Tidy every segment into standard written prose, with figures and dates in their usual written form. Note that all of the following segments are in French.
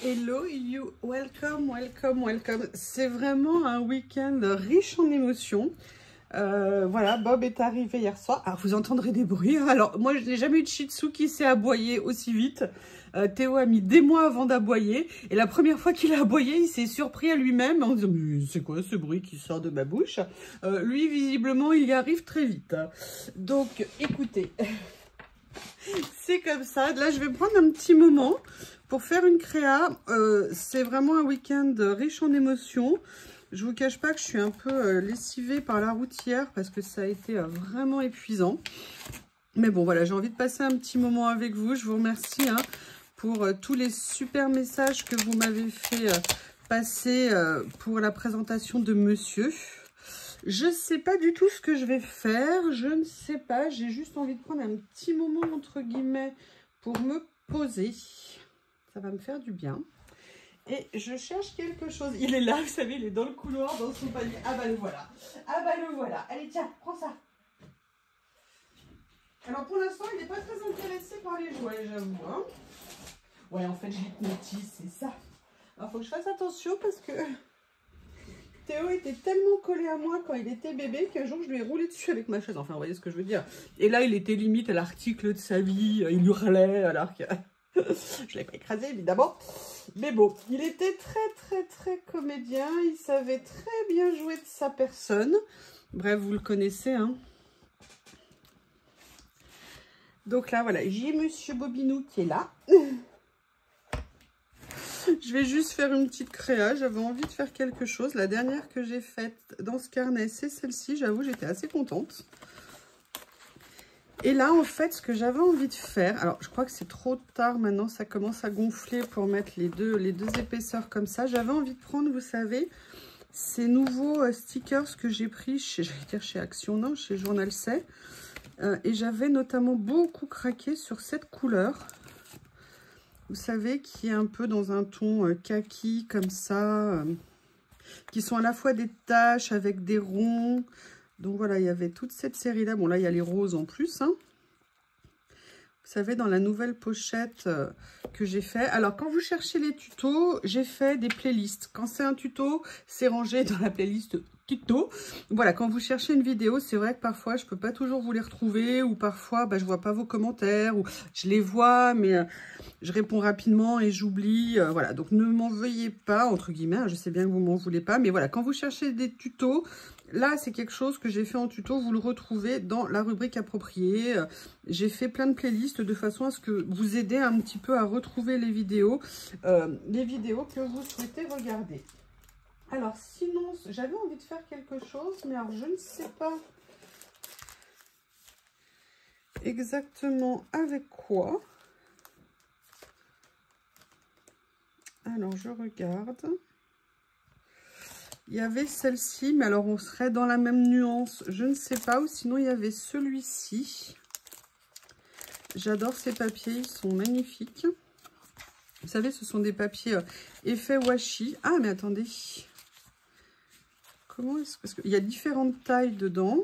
Hello you, welcome, welcome, welcome. C'est vraiment un week-end riche en émotions. Voilà, Bob est arrivé hier soir. Alors vous entendrez des bruits. Alors moi je n'ai jamais eu de Shih Tzu qui s'est aboyé aussi vite. Théo a mis des mois avant d'aboyer. Et la première fois qu'il a aboyé, il s'est surpris à lui-même en disant « Mais c'est quoi ce bruit qui sort de ma bouche ?» Lui, visiblement, il y arrive très vite. Donc écoutez, c'est comme ça. Là, je vais prendre un petit moment pour faire une créa. C'est vraiment un week-end riche en émotions. Je vous cache pas que je suis un peu lessivée par la routière parce que ça a été vraiment épuisant. Mais bon, voilà, j'ai envie de passer un petit moment avec vous. Je vous remercie pour tous les super messages que vous m'avez fait passer pour la présentation de monsieur. Je ne sais pas du tout ce que je vais faire. Je ne sais pas. J'ai juste envie de prendre un petit moment, entre guillemets, pour me poser. Ça va me faire du bien. Et je cherche quelque chose. Il est là, vous savez, il est dans le couloir, dans son panier. Ah bah le voilà. Ah bah le voilà. Allez, tiens, prends ça. Alors pour l'instant, il n'est pas très intéressé par les jouets, j'avoue. Hein. Ouais, en fait, je l'hypnotise, c'est ça. Alors, il faut que je fasse attention parce que Théo était tellement collé à moi quand il était bébé qu'un jour, je lui ai roulé dessus avec ma chaise. Enfin, vous voyez ce que je veux dire. Et là, il était limite à l'article de sa vie. Il hurlait alors que... je ne l'ai pas écrasé, évidemment. Mais bon, il était très comédien. Il savait très bien jouer de sa personne. Bref, vous le connaissez, hein. Donc là, voilà, j'ai monsieur Bobinou qui est là. Je vais juste faire une petite créa. J'avais envie de faire quelque chose. La dernière que j'ai faite dans ce carnet, c'est celle-ci. J'avoue, j'étais assez contente. Et là, en fait, ce que j'avais envie de faire... Alors, je crois que c'est trop tard maintenant. Ça commence à gonfler pour mettre les deux épaisseurs comme ça. J'avais envie de prendre, vous savez, ces nouveaux stickers que j'ai pris chez, j'allais dire chez Action, non, chez Journal C. Et j'avais notamment beaucoup craqué sur cette couleur. Vous savez, qui est un peu dans un ton kaki, comme ça. Qui sont à la fois des taches avec des ronds. Donc voilà, il y avait toute cette série-là. Bon, là, il y a les roses en plus. Hein. Vous savez, dans la nouvelle pochette que j'ai fait. Alors, quand vous cherchez les tutos, j'ai fait des playlists. Quand c'est un tuto, c'est rangé dans la playlist tuto. Voilà, quand vous cherchez une vidéo, c'est vrai que parfois, je ne peux pas toujours vous les retrouver. Ou parfois, je ne vois pas vos commentaires. Ou je les vois, mais je réponds rapidement et j'oublie. Voilà, donc ne m'en veuillez pas, entre guillemets. Hein, je sais bien que vous ne m'en voulez pas. Mais voilà, quand vous cherchez des tutos... Là, c'est quelque chose que j'ai fait en tuto. Vous le retrouvez dans la rubrique appropriée. J'ai fait plein de playlists de façon à ce que vous aider un petit peu à retrouver les vidéos que vous souhaitez regarder. Alors, sinon, j'avais envie de faire quelque chose, mais alors je ne sais pas exactement avec quoi. Alors, je regarde. Il y avait celle-ci, mais alors on serait dans la même nuance, je ne sais pas. Ou sinon, il y avait celui-ci. J'adore ces papiers, ils sont magnifiques. Vous savez, ce sont des papiers effet washi. Ah, mais attendez. Comment est-ce que... Parce qu'il y a différentes tailles dedans.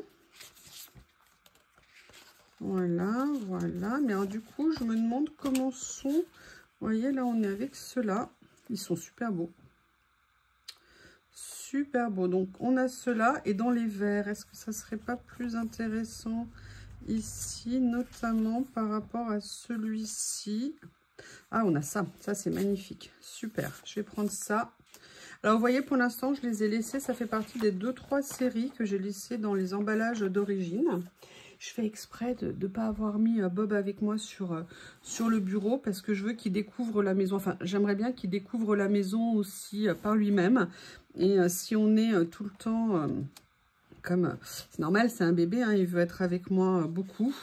Voilà, voilà. Mais alors, du coup, je me demande comment sont... Vous voyez, là, on est avec ceux-là. Ils sont super beaux. Super beau. Donc, on a cela et dans les verts, est-ce que ça serait pas plus intéressant ici, notamment par rapport à celui-ci? Ah, on a ça. Ça, c'est magnifique. Super. Je vais prendre ça. Alors, vous voyez, pour l'instant, je les ai laissés. Ça fait partie des 2-3 séries que j'ai laissées dans les emballages d'origine. Je fais exprès de ne pas avoir mis Bob avec moi sur le bureau parce que je veux qu'il découvre la maison. Enfin, j'aimerais bien qu'il découvre la maison aussi par lui-même. Et si on est tout le temps, comme c'est normal, c'est un bébé, hein, il veut être avec moi beaucoup.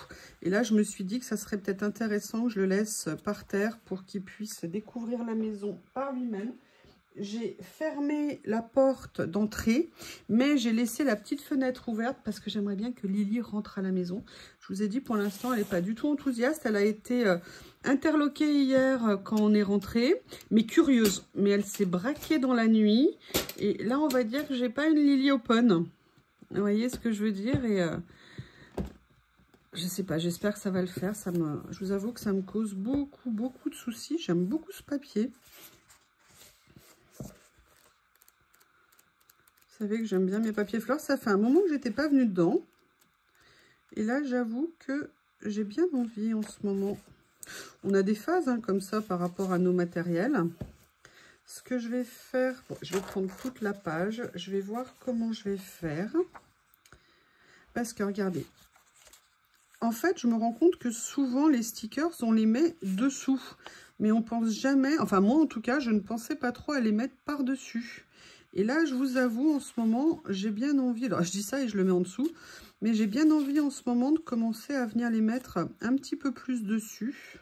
Et là, je me suis dit que ça serait peut-être intéressant que je le laisse par terre pour qu'il puisse découvrir la maison par lui-même. J'ai fermé la porte d'entrée, mais j'ai laissé la petite fenêtre ouverte parce que j'aimerais bien que Lily rentre à la maison. Je vous ai dit, pour l'instant, elle n'est pas du tout enthousiaste. Elle a été interloquée hier quand on est rentré, mais curieuse. Mais elle s'est braquée dans la nuit. Et là, on va dire que j'ai pas une Lily open. Vous voyez ce que je veux dire? Et je sais pas, j'espère que ça va le faire. Je vous avoue que ça me cause beaucoup de soucis. J'aime beaucoup ce papier. savez que j'aime bien mes papiers fleurs. Ça fait un moment que j'étais pas venue dedans. Et là, j'avoue que j'ai bien envie en ce moment. On a des phases hein, comme ça par rapport à nos matériels. Ce que je vais faire, bon, je vais prendre toute la page. Je vais voir comment je vais faire. Parce que regardez, en fait, je me rends compte que souvent les stickers, on les met dessous. Mais on pense jamais, enfin moi en tout cas, je ne pensais pas trop à les mettre par-dessus. Et là, je vous avoue, en ce moment, j'ai bien envie, alors je dis ça et je le mets en dessous, mais j'ai bien envie en ce moment de commencer à venir les mettre un petit peu plus dessus.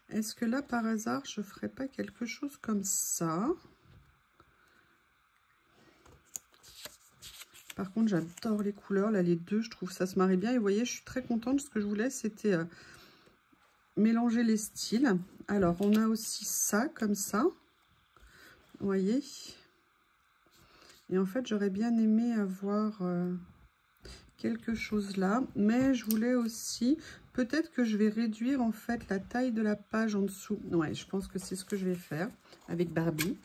Est-ce que là, par hasard, je ne ferais pas quelque chose comme ça? Par contre, j'adore les couleurs, là, les deux, je trouve ça se marie bien. Et vous voyez, je suis très contente, ce que je voulais, c'était mélanger les styles. Alors, on a aussi ça, comme ça. Vous voyez? Et en fait, j'aurais bien aimé avoir quelque chose là. Mais je voulais aussi... Peut-être que je vais réduire en fait la taille de la page en dessous. Ouais, je pense que c'est ce que je vais faire avec Barbie.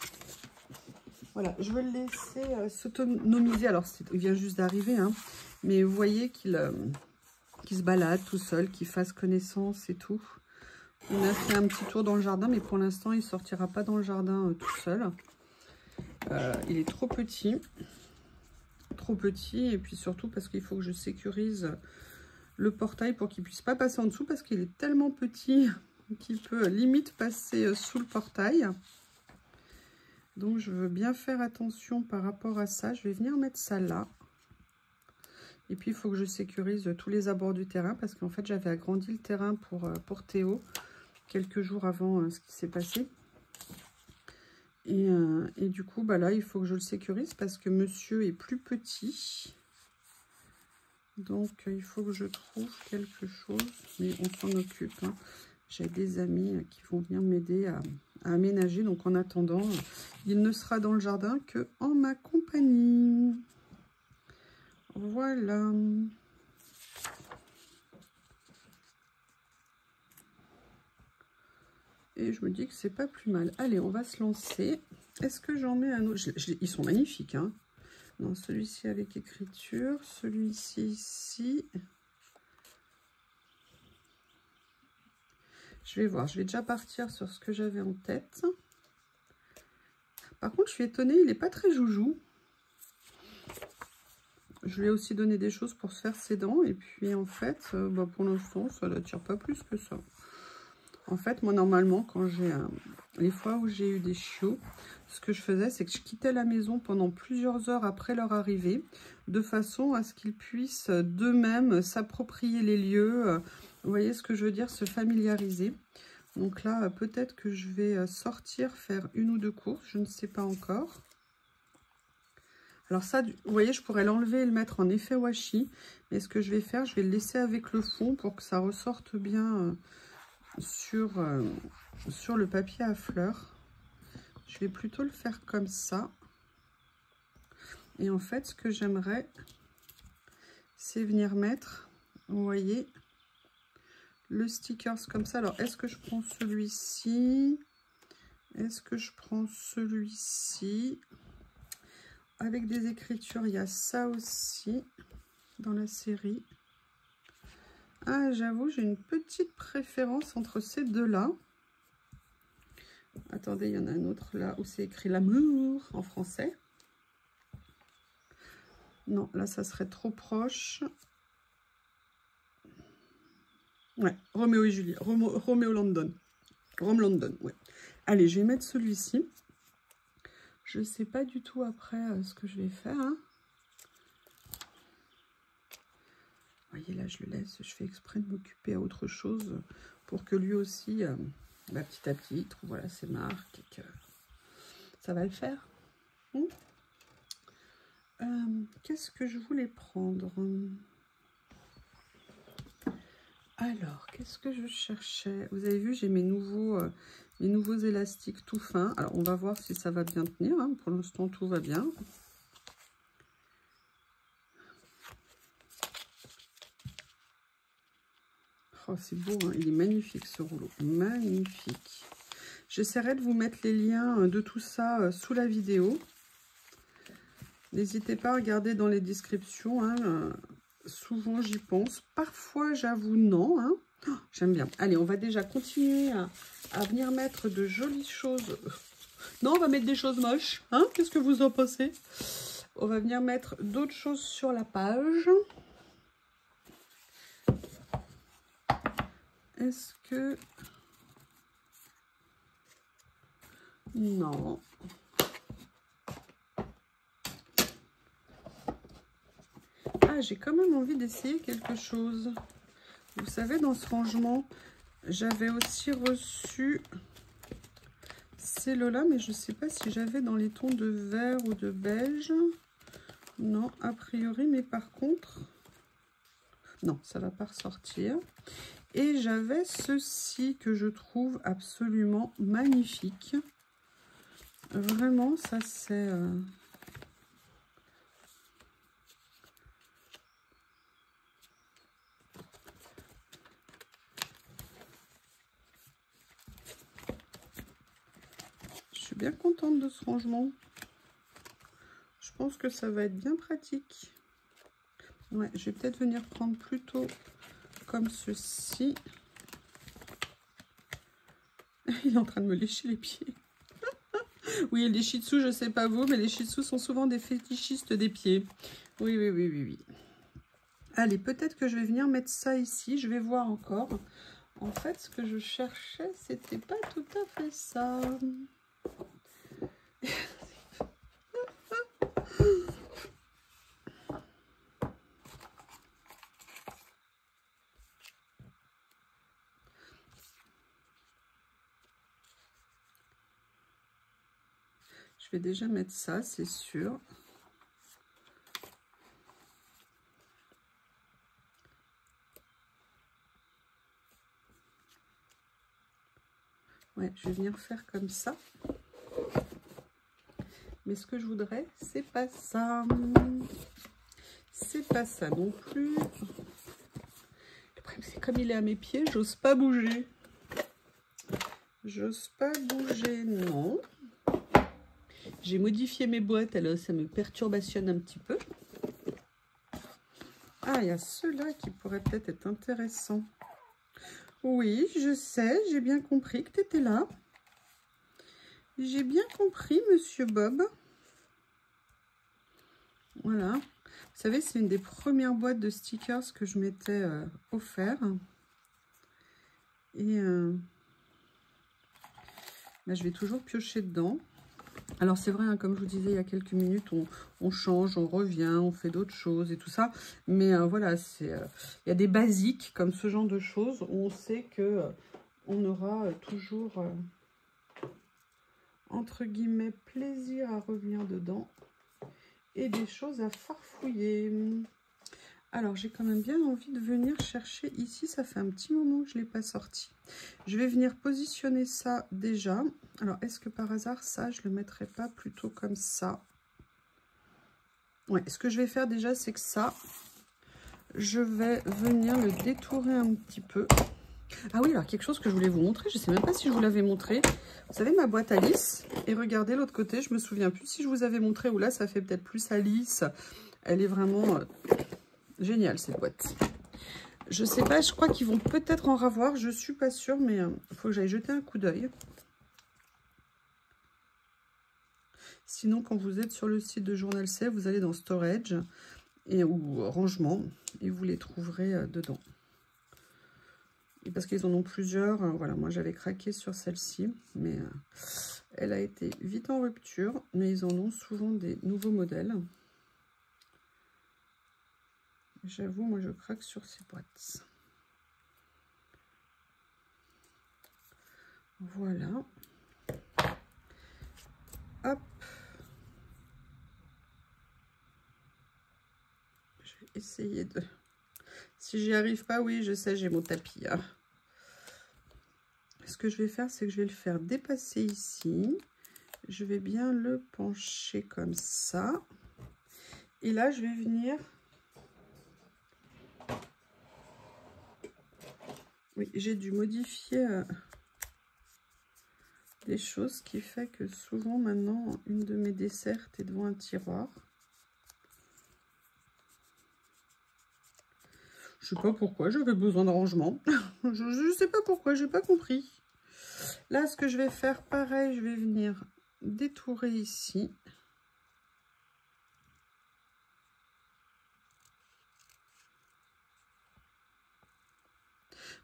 Voilà, je vais le laisser s'autonomiser. Alors, il vient juste d'arriver, hein. Mais vous voyez qu'il se balade tout seul, qu'il fasse connaissance et tout. On a fait un petit tour dans le jardin, mais pour l'instant, il ne sortira pas dans le jardin tout seul. Il est trop petit. Trop petit. Et puis surtout parce qu'il faut que je sécurise le portail pour qu'il ne puisse pas passer en dessous. Parce qu'il est tellement petit qu'il peut limite passer sous le portail. Donc, je veux bien faire attention par rapport à ça. Je vais venir mettre ça là. Et puis, il faut que je sécurise tous les abords du terrain. Parce qu'en fait, j'avais agrandi le terrain pour Théo quelques jours avant ce qui s'est passé. Et du coup, bah là, il faut que je le sécurise parce que monsieur est plus petit. Donc, il faut que je trouve quelque chose. Mais on s'en occupe. Hein. J'ai des amis qui vont venir m'aider à aménager. Donc, en attendant, il ne sera dans le jardin que en ma compagnie. Voilà. Et je me dis que c'est pas plus mal. Allez, on va se lancer. Est-ce que j'en mets un autre? Ils sont magnifiques, hein. Non, celui-ci avec écriture. Celui-ci ici. Je vais voir. Je vais déjà partir sur ce que j'avais en tête. Par contre, je suis étonnée. Il n'est pas très joujou. Je lui ai aussi donné des choses pour se faire ses dents. Et puis, en fait, bah, pour l'instant, ça ne l'attire pas plus que ça. En fait, moi, normalement, quand j'ai les fois où j'ai eu des chiots, ce que je faisais, c'est que je quittais la maison pendant plusieurs heures après leur arrivée, de façon à ce qu'ils puissent d'eux-mêmes s'approprier les lieux. Vous voyez ce que je veux dire, se familiariser. Donc là, peut-être que je vais sortir, faire une ou deux courses, je ne sais pas encore. Alors ça, vous voyez, je pourrais l'enlever et le mettre en effet washi. Mais ce que je vais faire, je vais le laisser avec le fond pour que ça ressorte bien sur le papier à fleurs. Je vais plutôt le faire comme ça. Et en fait, ce que j'aimerais, c'est venir mettre, vous voyez, le stickers comme ça. Alors, est-ce que je prends celui-ci? Est-ce que je prends celui-ci? Avec des écritures, il y a ça aussi dans la série. Ah, j'avoue, j'ai une petite préférence entre ces deux-là. Attendez, il y en a un autre là où c'est écrit l'amour en français. Non, là, ça serait trop proche. Ouais, Roméo et Juliette. Roméo London. Rome London, ouais. Allez, je vais mettre celui-ci. Je ne sais pas du tout après ce que je vais faire. Hein. Vous voyez, là, je le laisse. Je fais exprès de m'occuper à autre chose pour que lui aussi, bah, petit à petit, il trouve voilà, ses marques et que ça va le faire. Qu'est-ce que je voulais prendre? Alors, qu'est-ce que je cherchais? Vous avez vu, j'ai mes nouveaux élastiques tout fins. Alors, on va voir si ça va bien tenir. Hein. Pour l'instant, tout va bien. Oh, c'est beau, hein. Il est magnifique ce rouleau. Magnifique. J'essaierai de vous mettre les liens de tout ça sous la vidéo. N'hésitez pas à regarder dans les descriptions, hein, souvent j'y pense. Parfois, j'avoue, non. Hein. Oh, j'aime bien. Allez, on va déjà continuer à venir mettre de jolies choses. Non, on va mettre des choses moches. Hein. Qu'est-ce que vous en pensez? On va venir mettre d'autres choses sur la page. Est-ce que... Non. Ah, j'ai quand même envie d'essayer quelque chose. Vous savez, dans ce rangement, j'avais aussi reçu ces lots-là, mais je ne sais pas si j'avais dans les tons de vert ou de beige. Non, a priori, mais par contre... Non, ça ne va pas ressortir. Et j'avais ceci que je trouve absolument magnifique. Vraiment, ça c'est... Je suis bien contente de ce rangement. Je pense que ça va être bien pratique. Ouais, je vais peut-être venir prendre plutôt comme ceci. Il est en train de me lécher les pieds. Oui, les shih tzus, je sais pas vous, mais les shih tzus sont souvent des fétichistes des pieds. Oui, oui, oui, oui, oui. Allez, peut-être que je vais venir mettre ça ici. Je vais voir encore. En fait, ce que je cherchais, c'était pas tout à fait ça. Je vais déjà mettre ça, c'est sûr. Ouais, je vais venir faire comme ça. Mais ce que je voudrais, c'est pas ça. C'est pas ça non plus. Le problème, c'est comme il est à mes pieds, j'ose pas bouger. J'ose pas bouger, non. J'ai modifié mes boîtes, alors ça me perturbationne un petit peu. Ah, il y a ceux-là qui pourraient peut-être être intéressants. Oui, je sais, j'ai bien compris que tu étais là. J'ai bien compris, monsieur Bob. Voilà. Vous savez, c'est une des premières boîtes de stickers que je m'étais offert. Et là, je vais toujours piocher dedans. Alors, c'est vrai, hein, comme je vous disais il y a quelques minutes, on change, on revient, on fait d'autres choses et tout ça. Mais voilà, il y a des basiques comme ce genre de choses où on sait que on aura toujours, entre guillemets, plaisir à revenir dedans. Et des choses à farfouiller. Alors, j'ai quand même bien envie de venir chercher ici. Ça fait un petit moment que je ne l'ai pas sorti. Je vais venir positionner ça déjà. Alors, est-ce que par hasard, ça, je ne le mettrai pas plutôt comme ça? Ouais, ce que je vais faire déjà, c'est que ça, je vais venir le détourer un petit peu. Ah oui, alors quelque chose que je voulais vous montrer. Je ne sais même pas si je vous l'avais montré. Vous savez, ma boîte à lisse. Et regardez l'autre côté, je me souviens plus si je vous avais montré ou là, ça fait peut-être plus à lisse. Elle est vraiment géniale, cette boîte. Je sais pas, je crois qu'ils vont peut-être en ravoir. Je suis pas sûre, mais il faut que j'aille jeter un coup d'œil. Sinon, quand vous êtes sur le site de Journal C, vous allez dans Storage ou Rangement et vous les trouverez dedans. Et parce qu'ils en ont plusieurs, voilà, moi j'avais craqué sur celle-ci, mais elle a été vite en rupture, mais ils en ont souvent des nouveaux modèles. J'avoue, moi je craque sur ces boîtes. Voilà. Hop. Je vais essayer de... Si j'y arrive pas, oui, je sais, j'ai mon tapis. Hein. Ce que je vais faire, c'est que je vais le faire dépasser ici. Je vais bien le pencher comme ça. Et là, je vais venir... Oui, j'ai dû modifier des choses, ce qui fait que souvent, maintenant, une de mes dessertes est devant un tiroir. Je sais pas pourquoi, j'avais besoin de rangement. Je sais pas pourquoi, j'ai pas compris. Là, ce que je vais faire, pareil, je vais venir détourer ici.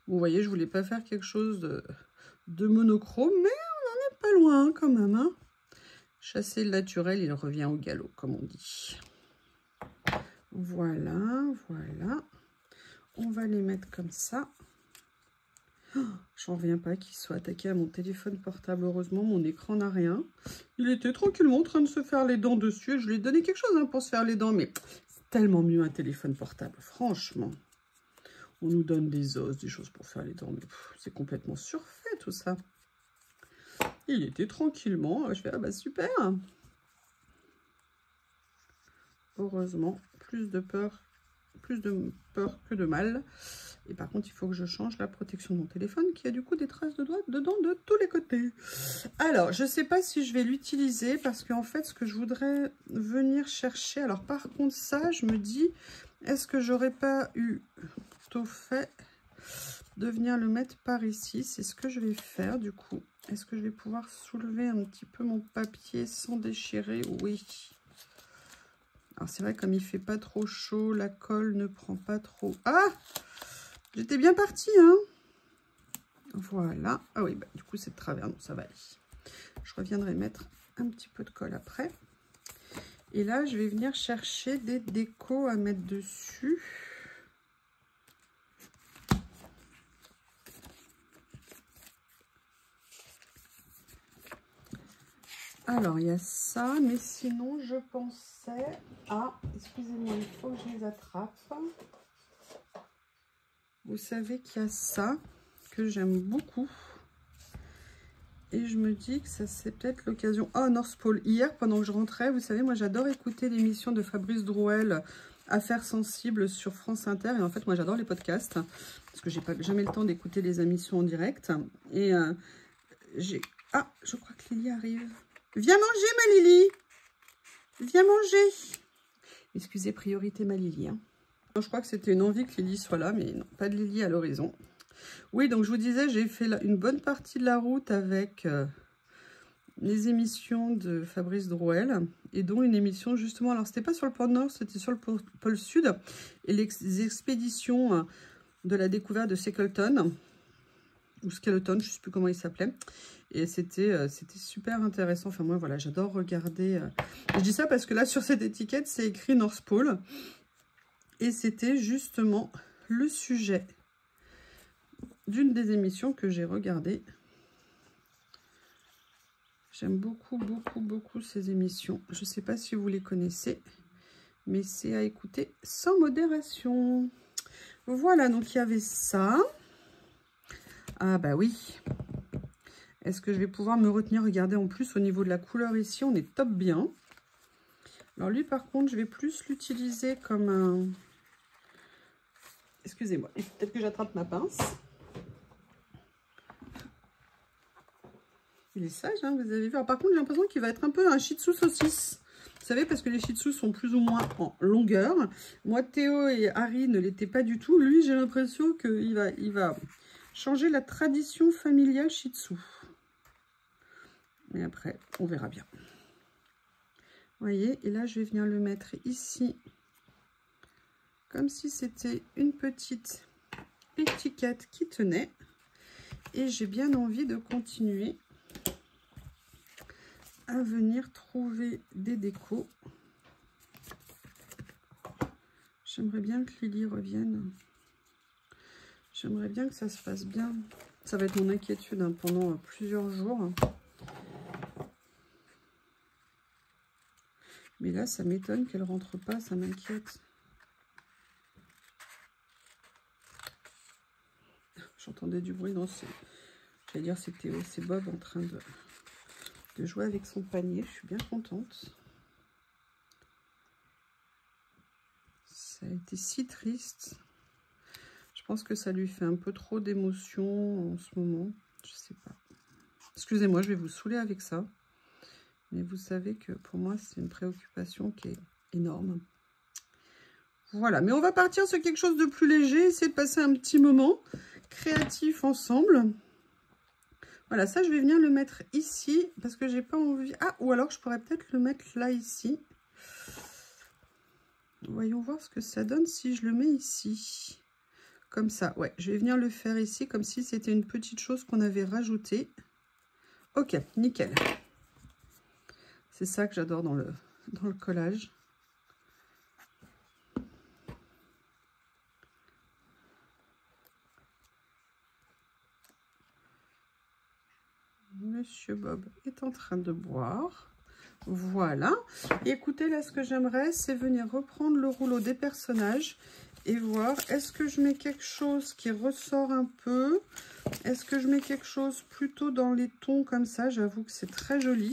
Vous voyez, je voulais pas faire quelque chose de monochrome, mais on n'en est pas loin quand même. Hein. Chasser le naturel, il revient au galop, comme on dit. Voilà, voilà. On va les mettre comme ça. Oh, j'en reviens pas qu'il soit attaqué à mon téléphone portable. Heureusement, mon écran n'a rien. Il était tranquillement en train de se faire les dents dessus. Je lui ai donné quelque chose hein, pour se faire les dents, mais c'est tellement mieux un téléphone portable, franchement. On nous donne des os, des choses pour faire les dents, mais c'est complètement surfait tout ça. Il était tranquillement. Je fais, ah bah super. Heureusement, plus de peur que de mal. Et par contre, il faut que je change la protection de mon téléphone qui a du coup des traces de doigts dedans de tous les côtés. Alors, je ne sais pas si je vais l'utiliser parce qu'en fait, ce que je voudrais venir chercher... Alors, par contre, ça, je me dis, est-ce que j'aurais pas eu tout fait de venir le mettre par ici? C'est ce que je vais faire du coup. Est-ce que je vais pouvoir soulever un petit peu mon papier sans déchirer? Oui. Alors, c'est vrai, comme il fait pas trop chaud, la colle ne prend pas trop... Ah! J'étais bien partie, hein. Voilà. Ah oui, bah, du coup, c'est de travers, donc ça va aller. Je reviendrai mettre un petit peu de colle après. Et là, je vais venir chercher des décos à mettre dessus. Alors, il y a ça, mais sinon, je pensais à... Excusez-moi, il faut que je les attrape. Vous savez qu'il y a ça que j'aime beaucoup. Et je me dis que ça c'est peut-être l'occasion. Oh, North Pole. Hier, pendant que je rentrais, vous savez, moi j'adore écouter l'émission de Fabrice Drouel, Affaires sensibles sur France Inter. Et en fait, moi j'adore les podcasts. Parce que j'ai pas jamais le temps d'écouter les émissions en direct. Et j'ai... Ah, je crois que Lily arrive. Viens manger, ma Lily. Viens manger. Excusez, priorité ma Lily. Hein. Je crois que c'était une envie que Lily soit là, mais non, pas de Lily à l'horizon. Oui, donc je vous disais, j'ai fait une bonne partie de la route avec les émissions de Fabrice Drouel, et dont une émission justement, alors c'était pas sur le pôle Nord, c'était sur le pôle Sud, et les expéditions de la découverte de Shackleton, ou Skeleton, je ne sais plus comment il s'appelait, et c'était super intéressant. Enfin moi voilà, j'adore regarder, je dis ça parce que là sur cette étiquette c'est écrit North Pole, et c'était justement le sujet d'une des émissions que j'ai regardées. J'aime beaucoup, beaucoup, beaucoup ces émissions. Je ne sais pas si vous les connaissez, mais c'est à écouter sans modération. Voilà, donc il y avait ça. Ah bah oui. Est-ce que je vais pouvoir me retenir? Regardez, en plus, au niveau de la couleur ici, on est top bien. Alors lui, par contre, je vais plus l'utiliser comme un... Excusez-moi, peut-être que j'attrape ma pince. Il est sage, hein, vous avez vu. Alors, par contre, j'ai l'impression qu'il va être un peu un shih tzu saucisse. Vous savez, parce que les shih tzus sont plus ou moins en longueur. Moi, Théo et Harry ne l'étaient pas du tout. Lui, j'ai l'impression qu'il va changer la tradition familiale shih tzu. Mais après, on verra bien. Vous voyez, et là, je vais venir le mettre ici. Comme si c'était une petite étiquette qui tenait. Et j'ai bien envie de continuer à venir trouver des décos. J'aimerais bien que Lily revienne. J'aimerais bien que ça se fasse bien. Ça va être mon inquiétude hein, pendant plusieurs jours. Mais là, ça m'étonne qu'elle rentre pas, ça m'inquiète. J'entendais du bruit dans ce... J'allais dire c'est Théo, c'est Bob en train de jouer avec son panier. Je suis bien contente. Ça a été si triste. Je pense que ça lui fait un peu trop d'émotions en ce moment. Je sais pas. Excusez-moi, je vais vous saouler avec ça. Mais vous savez que pour moi, c'est une préoccupation qui est énorme. Voilà, mais on va partir sur quelque chose de plus léger, essayer de passer un petit moment créatif ensemble. Voilà, ça, je vais venir le mettre ici parce que j'ai pas envie... Ah, ou alors je pourrais peut-être le mettre là, ici. Voyons voir ce que ça donne si je le mets ici. Comme ça, ouais, je vais venir le faire ici comme si c'était une petite chose qu'on avait rajoutée. Ok, nickel. C'est ça que j'adore dans le collage. Monsieur Bob est en train de boire. Voilà. Et écoutez, là, ce que j'aimerais, c'est venir reprendre le rouleau des personnages et voir, est-ce que je mets quelque chose qui ressort un peu? Est-ce que je mets quelque chose plutôt dans les tons comme ça? J'avoue que c'est très joli.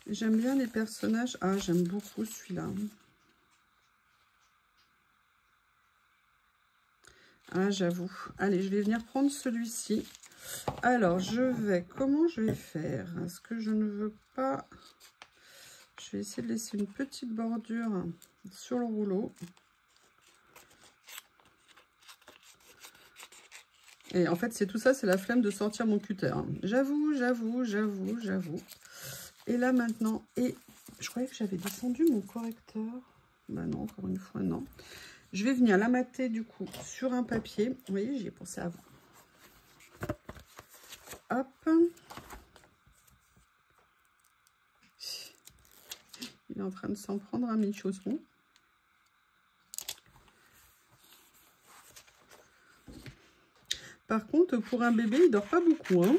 J'aime bien les personnages. Ah, j'aime beaucoup celui-là. Ah, j'avoue. Allez, je vais venir prendre celui-ci. Alors, comment je vais faire? Est-ce que je ne veux pas... Je vais essayer de laisser une petite bordure sur le rouleau. Et en fait, c'est tout ça, c'est la flemme de sortir mon cutter. J'avoue. Et là, maintenant... Et je croyais que j'avais descendu mon correcteur. Bah non, encore une fois, non. Je vais venir la mater du coup sur un papier. Vous voyez, j'y ai pensé avant. Hop. Il est en train de s'en prendre à mes chaussons. Par contre, pour un bébé, il dort pas beaucoup. Hein.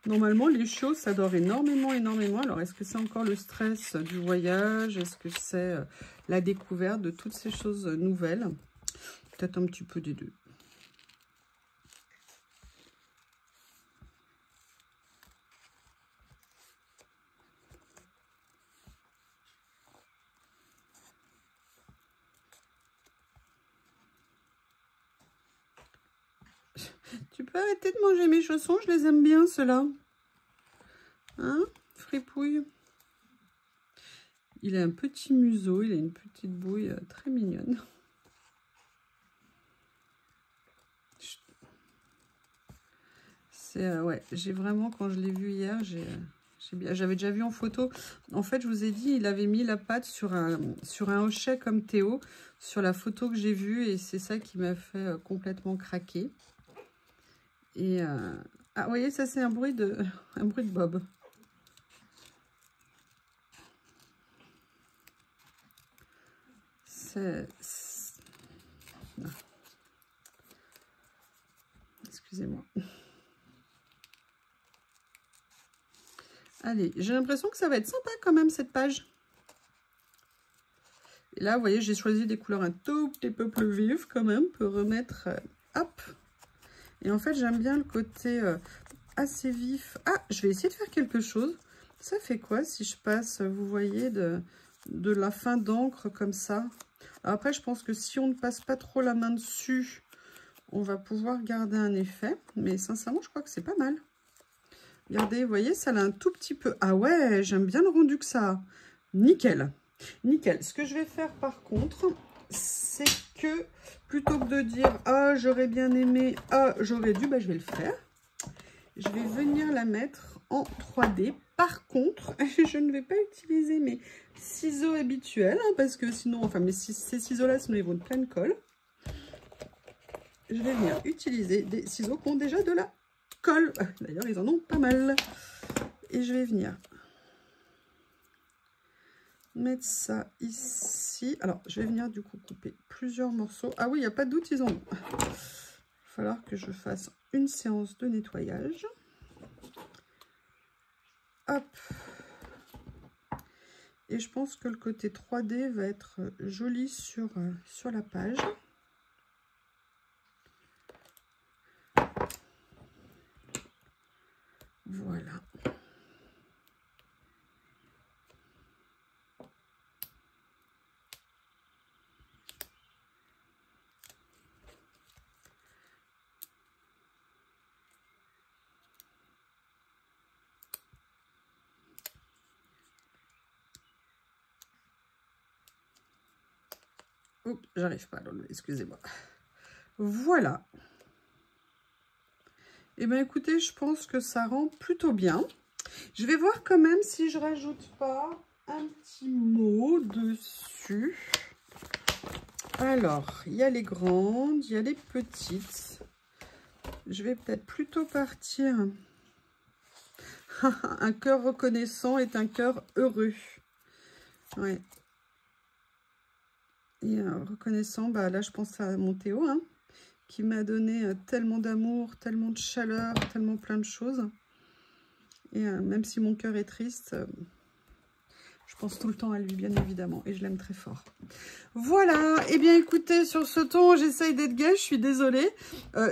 Normalement, les chiots, ça dort énormément. Alors, est-ce que c'est encore le stress du voyage? Est-ce que c'est la découverte de toutes ces choses nouvelles? Peut-être un petit peu des deux. Tu peux arrêter de manger mes chaussons? Je les aime bien, ceux-là. Hein, fripouille? Il a un petit museau, il a une petite bouille très mignonne. C'est ouais, j'ai vraiment, quand je l'ai vu hier, j'avais déjà vu en photo. En fait, je vous ai dit, il avait mis la patte sur un hochet comme Théo, sur la photo que j'ai vue, et c'est ça qui m'a fait complètement craquer. Et ah, vous voyez, ça c'est un bruit de Bob. Excusez-moi. Allez, j'ai l'impression que ça va être sympa quand même cette page. Et là, vous voyez, j'ai choisi des couleurs un tout petit peu plus vives quand même pour remettre... hop. Et en fait, j'aime bien le côté assez vif. Ah, je vais essayer de faire quelque chose. Ça fait quoi si je passe, vous voyez, de la fin d'encre comme ça? Alors après, je pense que si on ne passe pas trop la main dessus, on va pouvoir garder un effet. Mais sincèrement, je crois que c'est pas mal. Regardez, vous voyez, ça l'a un tout petit peu... Ah ouais, j'aime bien le rendu que ça a. Nickel. Nickel. Ce que je vais faire par contre, c'est que plutôt que de dire « Ah, j'aurais bien aimé, ah, j'aurais dû », bah, je vais le faire. Je vais venir la mettre en 3D. Par contre, je ne vais pas utiliser mes ciseaux habituels, hein, parce que sinon, enfin, ces ciseaux-là, sinon ils vont de pleine colle. Je vais venir utiliser des ciseaux qui ont déjà de la colle. D'ailleurs, ils en ont pas mal. Et je vais venir mettre ça ici. Alors, je vais venir du coup couper plusieurs morceaux. Ah oui, il n'y a pas de doute, ils en ont. Il va falloir que je fasse une séance de nettoyage. Hop. Et je pense que le côté 3D va être joli sur la page. Voilà. Oups, j'arrive pas à l'enlever, excusez-moi. Voilà. Et bien écoutez, je pense que ça rend plutôt bien. Je vais voir quand même si je rajoute pas un petit mot dessus. Alors, il y a les grandes, il y a les petites. Je vais peut-être plutôt partir. Un cœur reconnaissant est un cœur heureux. Ouais. Et reconnaissant, bah là je pense à mon Théo, hein, qui m'a donné tellement d'amour, tellement de chaleur, tellement plein de choses. Et même si mon cœur est triste, je pense tout le temps à lui, bien évidemment, et je l'aime très fort. Voilà, et bien écoutez, sur ce ton, j'essaye d'être gaie, je suis désolée.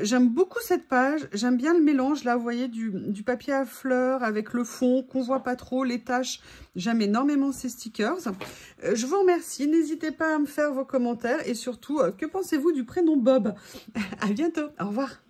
J'aime beaucoup cette page, j'aime bien le mélange, là, vous voyez, du papier à fleurs avec le fond, qu'on voit pas trop, les taches. J'aime énormément ces stickers. Je vous remercie, n'hésitez pas à me faire vos commentaires, et surtout, que pensez-vous du prénom Bob? À bientôt, au revoir.